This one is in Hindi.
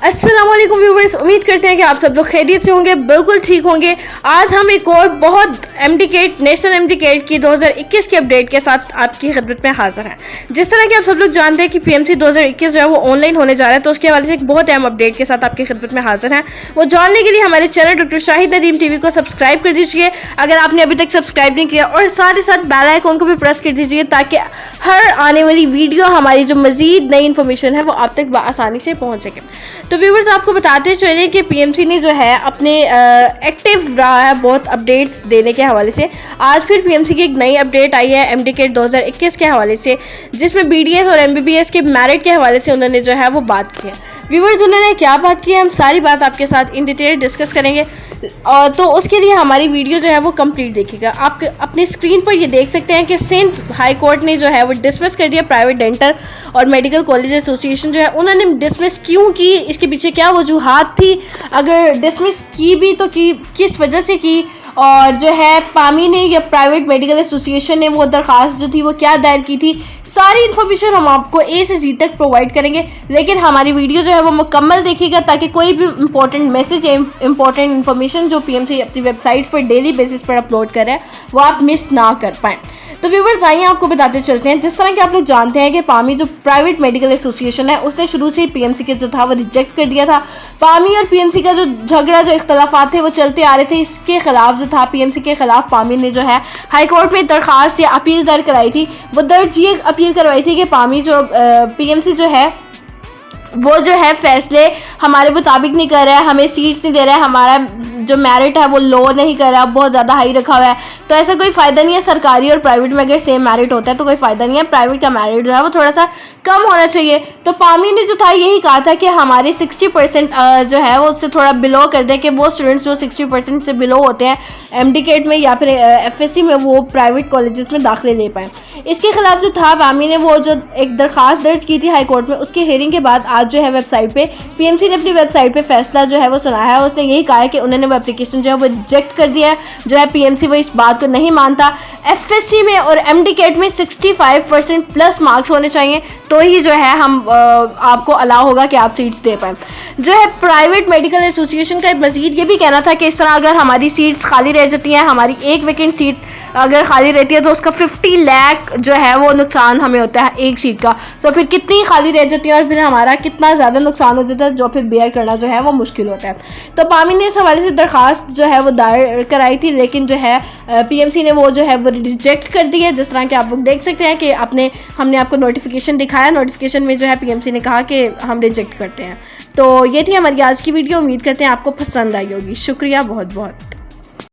अस्सलामुअलैकुम व्यूवर्स, उम्मीद करते हैं कि आप सब लोग खैरियत से होंगे, बिल्कुल ठीक होंगे। आज हम एक और बहुत नेशनल एमडी-कैट की 2021 की अपडेट के साथ आपकी खिदमत में हाजिर हैं। जिस तरह कि आप सब लोग जानते हैं कि पीएमसी 2021 जो है वो ऑनलाइन होने जा रहा है, तो उसके हवाले से एक बहुत अहम अपडेट के साथ आपकी खिदमत में हाजिर हैं। वो जानने के लिए हमारे channel doctor Shahid Nadeem TV को सब्सक्राइब कर दीजिए अगर आपने अभी तक सब्सक्राइब नहीं किया, और साथ ही साथ बेल आइकन को भी प्रेस कर दीजिए ताकि हर आने वाली वीडियो हमारी जो मजीद नई इन्फॉर्मेशन है वो आप तक आसानी से पहुँच सके। तो व्यूवर्स, आपको बताते चले कि पीएमसी ने जो है अपने एक्टिव रहा है बहुत अपडेट्स देने के हवाले से। आज फिर पीएमसी की एक नई अपडेट आई है एमडी-कैट 2021 के हवाले से, जिसमें बीडीएस और एमबीबीएस के मेरिट के हवाले से उन्होंने जो है वो बात की है। व्यूवर्स, उन्होंने क्या बात की है, हम सारी बात आपके साथ इन डिटेल डिस्कस करेंगे, और तो उसके लिए हमारी वीडियो जो है वो कंप्लीट देखिएगा। आप अपनी स्क्रीन पर ये देख सकते हैं कि सिंध हाई कोर्ट ने जो है वो डिसमिस कर दिया प्राइवेट डेंटल और मेडिकल कॉलेज एसोसिएशन जो है। उन्होंने डिसमिस क्यों की, इसके पीछे क्या वजूहात थी, अगर डिसमिस की भी तो की किस वजह से की, और जो है पामी ने या प्राइवेट मेडिकल एसोसिएशन ने वो दरख्वास्त जो थी वो क्या दायर की थी, सारी इन्फॉर्मेशन हम आपको ए से जी तक प्रोवाइड करेंगे। लेकिन हमारी वीडियो जो है वो मुकम्मल देखिएगा ताकि कोई भी इंपॉर्टेंट मैसेज या इंपॉर्टेंट इन्फॉर्मेशन जो पीएमसी अपनी वेबसाइट पर डेली बेसिस पर अपलोड कर रहे हैं वो आप मिस ना कर पाएँ। तो व्यूवर्स, आइए आपको बताते चलते हैं। जिस तरह कि आप लोग जानते हैं कि पामी जो प्राइवेट मेडिकल एसोसिएशन है उसने शुरू से ही पीएमसी के जो था वो रिजेक्ट कर दिया था। पामी और पीएमसी का जो झगड़ा, जो इख्तलाफात थे वो चलते आ रहे थे। इसके खिलाफ जो था पीएमसी के खिलाफ पामी ने जो है हाई कोर्ट में दरख्वास्त या अपील दर्ज कराई थी। वो दर्ज ये अपील करवाई थी कि पामी जो पीएमसी जो है वो जो है फैसले हमारे मुताबिक नहीं कर रहा है, हमें सीट्स नहीं दे रहा है, हमारा जो मेरिट है वो लो नहीं कर रहा, बहुत ज़्यादा हाई रखा हुआ है, तो ऐसा कोई फ़ायदा नहीं है। सरकारी और प्राइवेट में अगर सेम मेरिट होता है तो कोई फ़ायदा नहीं है, प्राइवेट का मेरिट जो है वो थोड़ा सा कम होना चाहिए। तो पामी ने जो था यही कहा था कि हमारे 60% जो है वो उससे थोड़ा बिलो कर दें, कि वो स्टूडेंट्स जो 60% से बिलो होते हैं एमडी-कैट में या फिर एफएससी में वो प्राइवेट कॉलेजेस में दाखिले ले पाएँ। इसके खिलाफ जो था पामी ने वो जो एक दरख्वास्त दर्ज की थी हाई कोर्ट में, उसकी हेयरिंग के बाद आज जो है वेबसाइट पे पीएमसी ने अपनी वेबसाइट पे फैसला जो है वो सुनाया है। उसने यही कहा है कि उन्होंने वो एप्लीकेशन जो है वो रिजेक्ट कर दिया है। जो है पीएमसी वो इस बात को नहीं मानता। एफएससी में और एमडी-कैट में 65% प्लस मार्क्स होने चाहिए, तो ही जो है हम आपको अलाउ होगा कि आप सीट्स दे पाएँ। जो है प्राइवेट मेडिकल एसोसिएशन का मजीद ये भी कहना था कि इस तरह अगर हमारी सीट्स खाली रह जाती हैं, हमारी एक वैकेंट सीट अगर खाली रहती है तो उसका 50 लाख जो है वो नुकसान हमें होता है एक सीट का। तो फिर कितनी खाली रह जाती है और फिर हमारा कितना ज़्यादा नुकसान हो जाता है, जो फिर बेयर करना जो है वो मुश्किल होता है। तो पामी ने इस हवाले से दरख्वास्त जो है वो दायर कराई थी, लेकिन जो है पीएमसी ने वो जो है वो रिजेक्ट कर दी है। जिस तरह के आप लोग देख सकते हैं कि हमने आपको नोटिफिकेशन दिखाया, नोटिफिकेशन में जो है पीएमसी ने कहा कि हम रिजेक्ट करते हैं। तो ये थी हमारी आज की वीडियो, उम्मीद करते हैं आपको पसंद आई होगी। शुक्रिया बहुत बहुत।